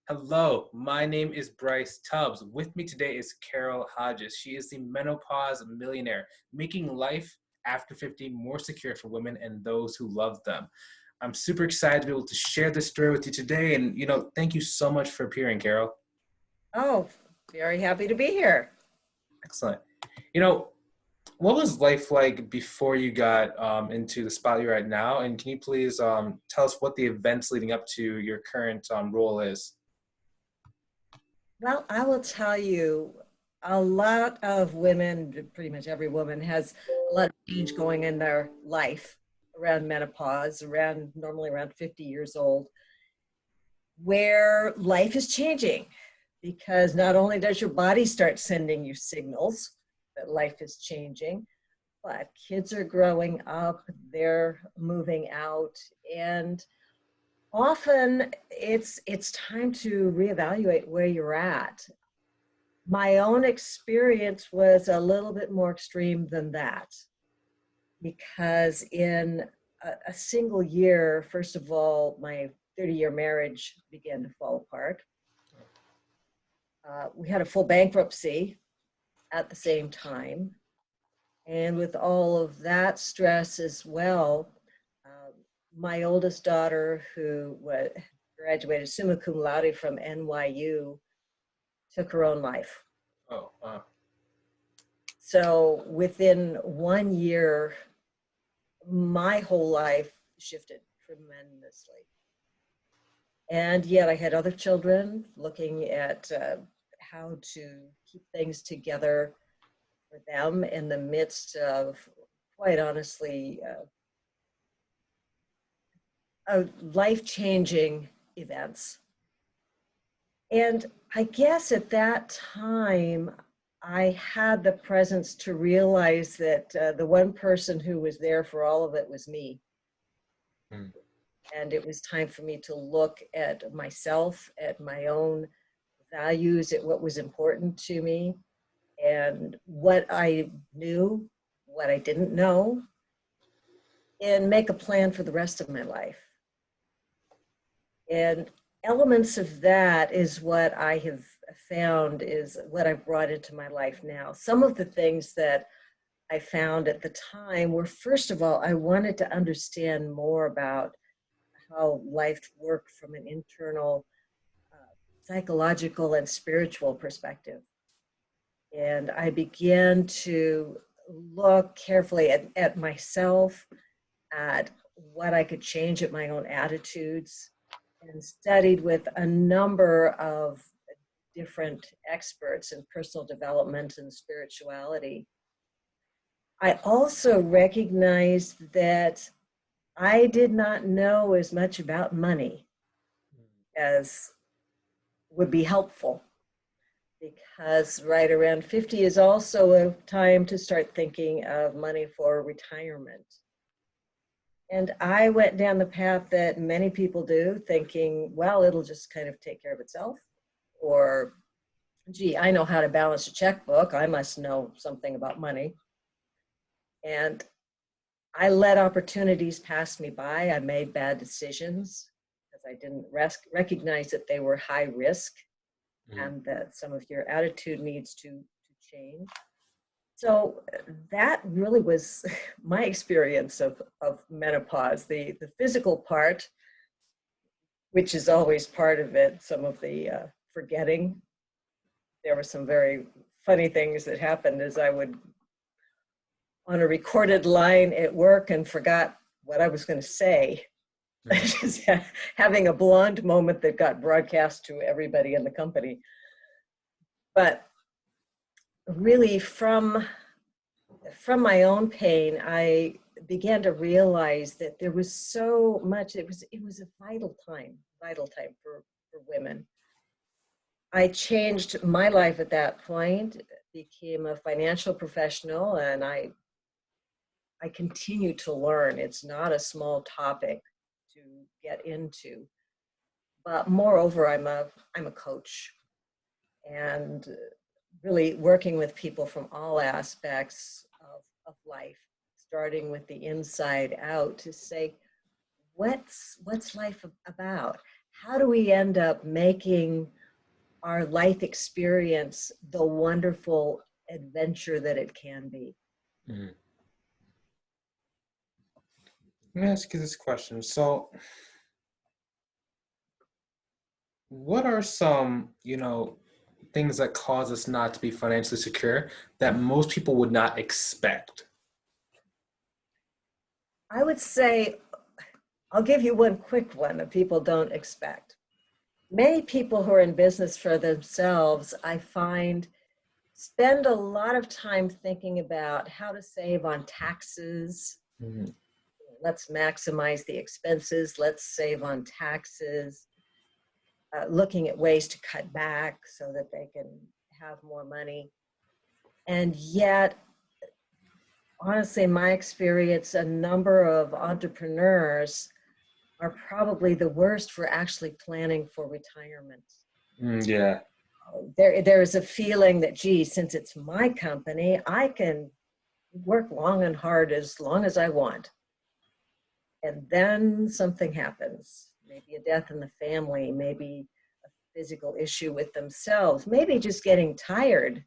Hello, my name is Bryce Tubbs. With me today is Carole Hodges. She is the menopause millionaire, making life after 50 more secure for women and those who love them. I'm super excited to be able to share this story with you today. And, thank you so much for appearing, Carole. Oh, very happy to be here. Excellent. You know, what was life like before you got into the spot you're at now? And can you please tell us what the events leading up to your current role is? Well, I will tell you, a lot of women, pretty much every woman, has a lot of change going in their life around menopause, normally around 50 years old, where life is changing because not only does your body start sending you signals that life is changing, but kids are growing up, they're moving out, and often it's time to reevaluate where you're at. My own experience was a little bit more extreme than that because in a single year, first of all, my 30-year marriage began to fall apart. We had a full bankruptcy at the same time. And with all of that stress as well, um, my oldest daughter, who graduated summa cum laude from NYU, took her own life. Oh, wow. So within 1 year, my whole life shifted tremendously. And yet I had other children looking at how to keep things together for them in the midst of, quite honestly, life-changing events. And I guess at that time, I had the presence to realize that the one person who was there for all of it was me. Mm. And it was time for me to look at myself, at my own values, at what was important to me, and what I knew, what I didn't know, and make a plan for the rest of my life. And elements of that is what I have found is what I've brought into my life now. Some of the things that I found at the time were, first of all, I wanted to understand more about how life worked from an internal psychological and spiritual perspective. And I began to look carefully at myself, at what I could change at my own attitudes, and studied with a number of different experts in personal development and spirituality. I also recognized that I did not know as much about money as would be helpful, because right around 50 is also a time to start thinking of money for retirement. And I went down the path that many people do, thinking, well, it'll just kind of take care of itself. Or, gee, I know how to balance a checkbook. I must know something about money. And I let opportunities pass me by. I made bad decisions because I didn't recognize that they were high risk and that some of your attitude needs to change. So that really was my experience of menopause, the physical part, which is always part of it, some of the forgetting. There were some very funny things that happened as I would on a recorded line at work and forgot what I was going to say. Just having a blonde moment that got broadcast to everybody in the company. But really from my own pain, I began to realize that there was so much, it was a vital time for women. I changed my life at that point, became a financial professional, and I continue to learn. It's not a small topic to get into, but moreover, I'm a coach, and really working with people from all aspects of life, starting with the inside out to say, what's life about? how do we end up making our life experience the wonderful adventure that it can be? Mhm. Let me ask you this question. So, what are some, things that cause us not to be financially secure that most people would not expect? I would say, I'll give you one quick one that people don't expect. Many people who are in business for themselves, I find, spend a lot of time thinking about how to save on taxes. Mhm. Let's maximize the expenses. Let's save on taxes. Looking at ways to cut back so that they can have more money. And yet, honestly, in my experience, a number of entrepreneurs are probably the worst for actually planning for retirement. Yeah. There's a feeling that, gee, since it's my company, I can work long and hard as long as I want. And then something happens, maybe a death in the family, maybe a physical issue with themselves, maybe just getting tired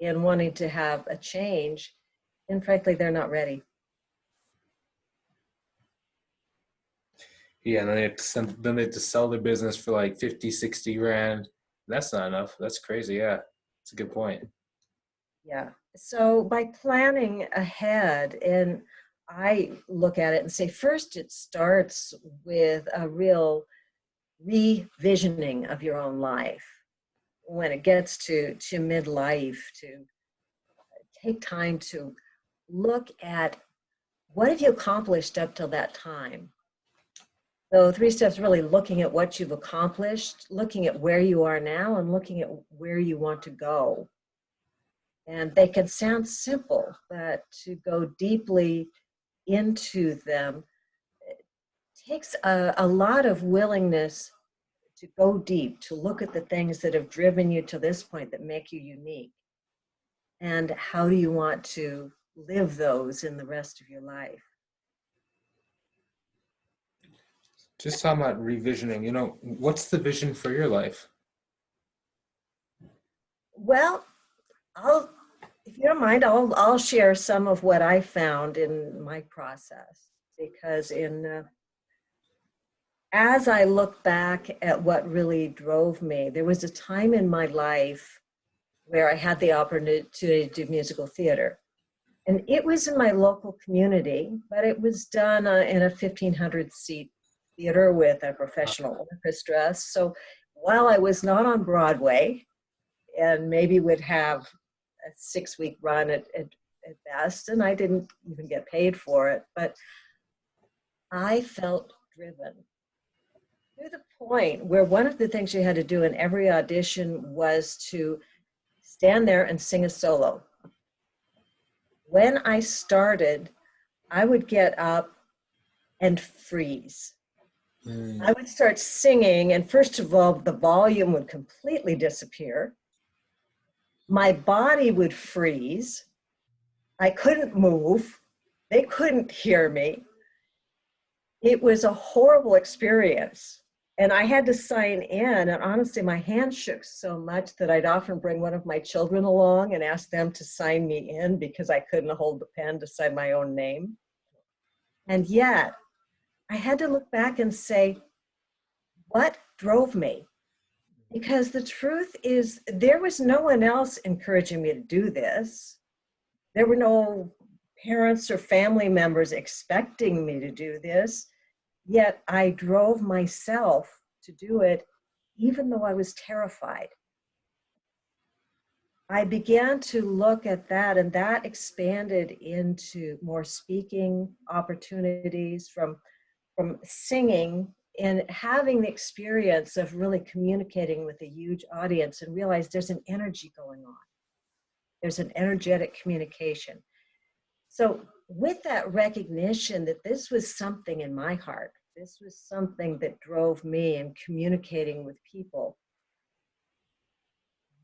and wanting to have a change. And frankly, they're not ready. Yeah, and then they have to sell their business for like 50, 60 grand. That's not enough. That's crazy. Yeah. That's a good point. Yeah. So by planning ahead, and I look at it and say, first, it starts with a real revisioning of your own life. When it gets to midlife, to take time to look at what have you accomplished up till that time. So 3 steps, really looking at what you've accomplished, looking at where you are now, and looking at where you want to go. And they can sound simple, but to go deeply into them takes a lot of willingness to go deep, to look at the things that have driven you to this point that make you unique. And how do you want to live those in the rest of your life? Just talking about revisioning, what's the vision for your life? Well, I'll, if you don't mind, I'll share some of what I found in my process, because as I look back at what really drove me, there was a time in my life where I had the opportunity to do musical theater. And it was in my local community, but it was done in a 1,500 seat theater with a professional orchestra. So while I was not on Broadway and maybe would have a 6-week run at best, and I didn't even get paid for it, but I felt driven to the point where one of the things you had to do in every audition was to stand there and sing a solo. When I started, I would get up and freeze. I would start singing, and first of all, the volume would completely disappear. My body would freeze. I couldn't move. They couldn't hear me. It was a horrible experience. And I had to sign in, and honestly, my hand shook so much that I'd often bring one of my children along and ask them to sign me in because I couldn't hold the pen to sign my own name. And yet, I had to look back and say, what drove me? Because the truth is, there was no one else encouraging me to do this. There were no parents or family members expecting me to do this. Yet I drove myself to do it, even though I was terrified. I began to look at that, and that expanded into more speaking opportunities, from singing and having the experience of really communicating with a huge audience, and realize there's an energy going on. There's an energetic communication. So with that recognition that this was something in my heart, this was something that drove me in communicating with people,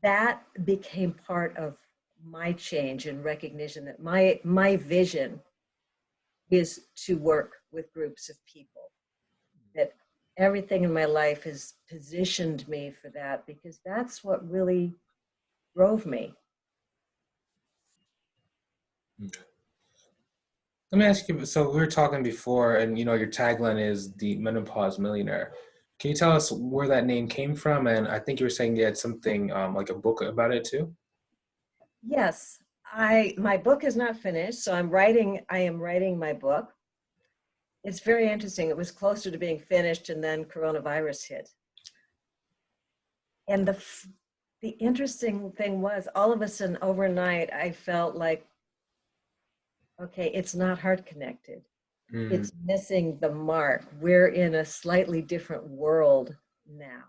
that became part of my change and recognition that my vision is to work with groups of people that everything in my life has positioned me for that, because that's what really drove me. Let me ask you, so we were talking before, and your tagline is the menopause millionaire. Can you tell us where that name came from? And I think you were saying you had something like a book about it too. Yes, my book is not finished, so I am writing my book. It's very interesting. It was closer to being finished, and then coronavirus hit. And the interesting thing was, all of a sudden overnight, I felt like, okay, it's not heart connected. Mm. It's missing the mark. We're in a slightly different world now.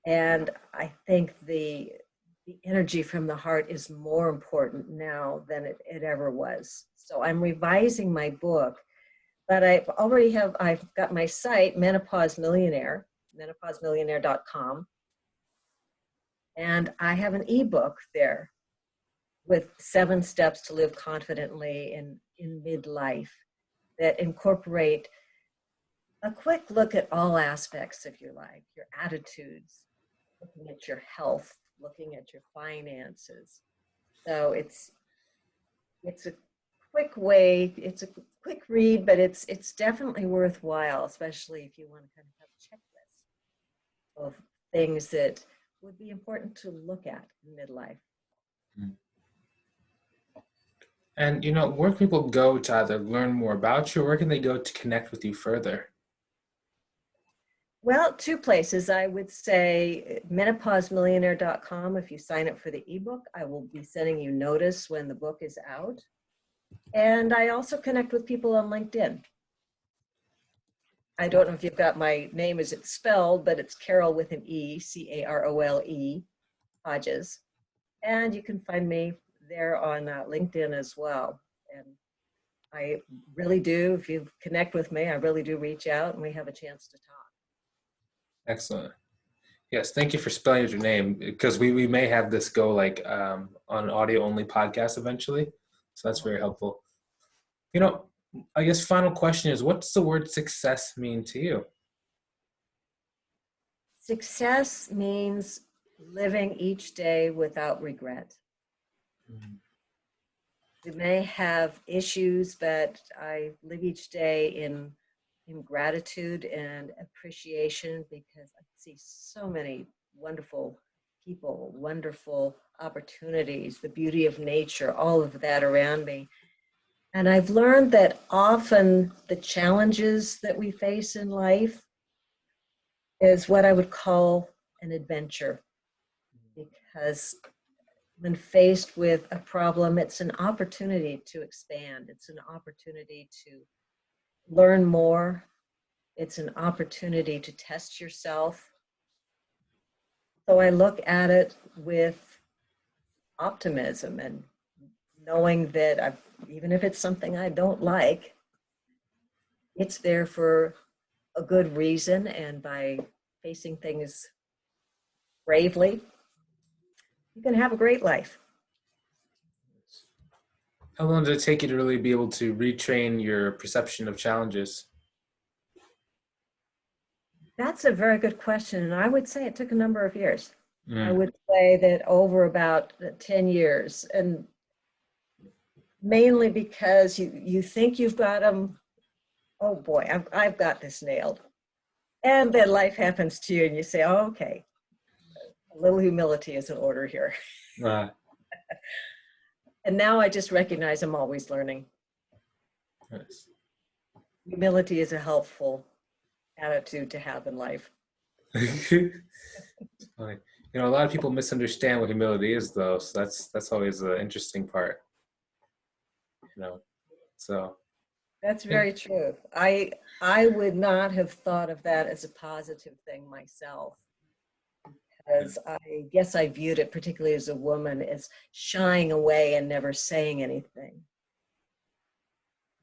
And I think the energy from the heart is more important now than it ever was. So I'm revising my book, but I've got my site, Menopause Millionaire, menopausemillionaire.com. And I have an ebook there with 7 steps to live confidently in midlife that incorporate a quick look at all aspects of your life, your attitudes, looking at your health, looking at your finances. So it's a quick way, it's a quick read, but it's definitely worthwhile, especially if you want to kind of have a checklist of things that would be important to look at in midlife. And where can people go to either learn more about you, or where can they go to connect with you further? Well, 2 places. I would say menopausemillionaire.com. If you sign up for the ebook, I will be sending you notice when the book is out. And I also connect with people on LinkedIn. I don't know if you've got my name as it's spelled, but it's Carole with an E, Carole, Hodges. And you can find me there on LinkedIn as well. And I really do, if you connect with me, I really do reach out and we have a chance to talk. Excellent. Yes, thank you for spelling out your name, because we may have this go like on an audio only podcast eventually. So that's very helpful. I guess final question is, what does the word success mean to you? Success means living each day without regret. We may have issues, but I live each day in gratitude and appreciation, because I see so many wonderful people, wonderful opportunities, the beauty of nature, all of that around me. And I've learned that often the challenges that we face in life is what I would call an adventure, because when faced with a problem, it's an opportunity to expand. It's an opportunity to learn more. It's an opportunity to test yourself. So I look at it with optimism, and knowing that even if it's something I don't like, it's there for a good reason. And by facing things bravely, you can have a great life. How long did it take you to really be able to retrain your perception of challenges? That's a very good question. And I would say it took a number of years. I would say that over about 10 years. And mainly because you think you've got them, oh boy, I've got this nailed. And then life happens to you and you say, oh, okay, a little humility is in order here. And now I just recognize I'm always learning. Nice. Humility is a helpful attitude to have in life. It's funny. A lot of people misunderstand what humility is, though. So that's always the interesting part. So that's very true. I would not have thought of that as a positive thing myself, because I guess I viewed it, particularly as a woman, as shying away and never saying anything.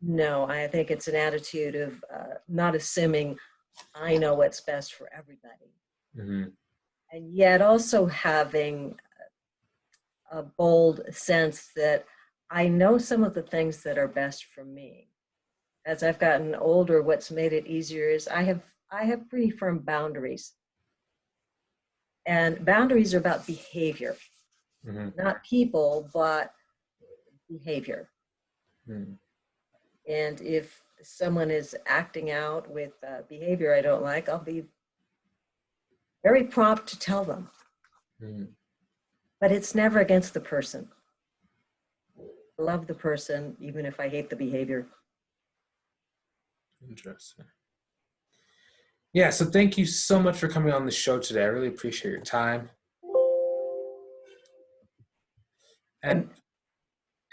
No, I think it's an attitude of not assuming I know what's best for everybody. Mm-hmm. And yet also having a bold sense that I know some of the things that are best for me. As I've gotten older, what's made it easier is I have I have pretty firm boundaries. And boundaries are about behavior, not people, but behavior. And if someone is acting out with behavior I don't like, I'll be very prompt to tell them. But it's never against the person. I love the person, even if I hate the behavior. Interesting. Yeah, so thank you so much for coming on the show today. I really appreciate your time. And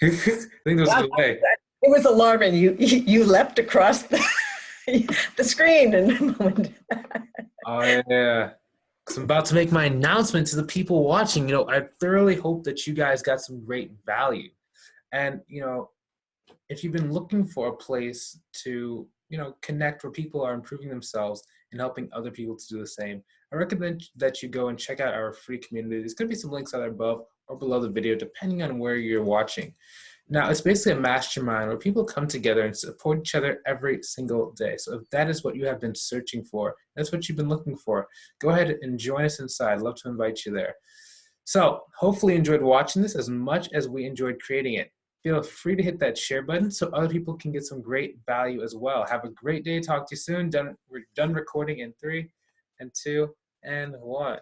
I think there was a delay. It was alarming. You leapt across the screen in a moment. Oh, yeah. Because I'm about to make my announcement to the people watching. You know, I thoroughly hope that you guys got some great value. And, you know, if you've been looking for a place to, you know, connect where people are improving themselves and helping other people to do the same, I recommend that you go and check out our free community. There's going to be some links either above or below the video, depending on where you're watching. Now, it's basically a mastermind where people come together and support each other every single day. So if that is what you have been searching for, that's what you've been looking for, go ahead and join us inside. I'd love to invite you there. So hopefully you enjoyed watching this as much as we enjoyed creating it. Feel free to hit that share button so other people can get some great value as well. Have a great day. Talk to you soon. We're done recording in 3 and 2 and 1.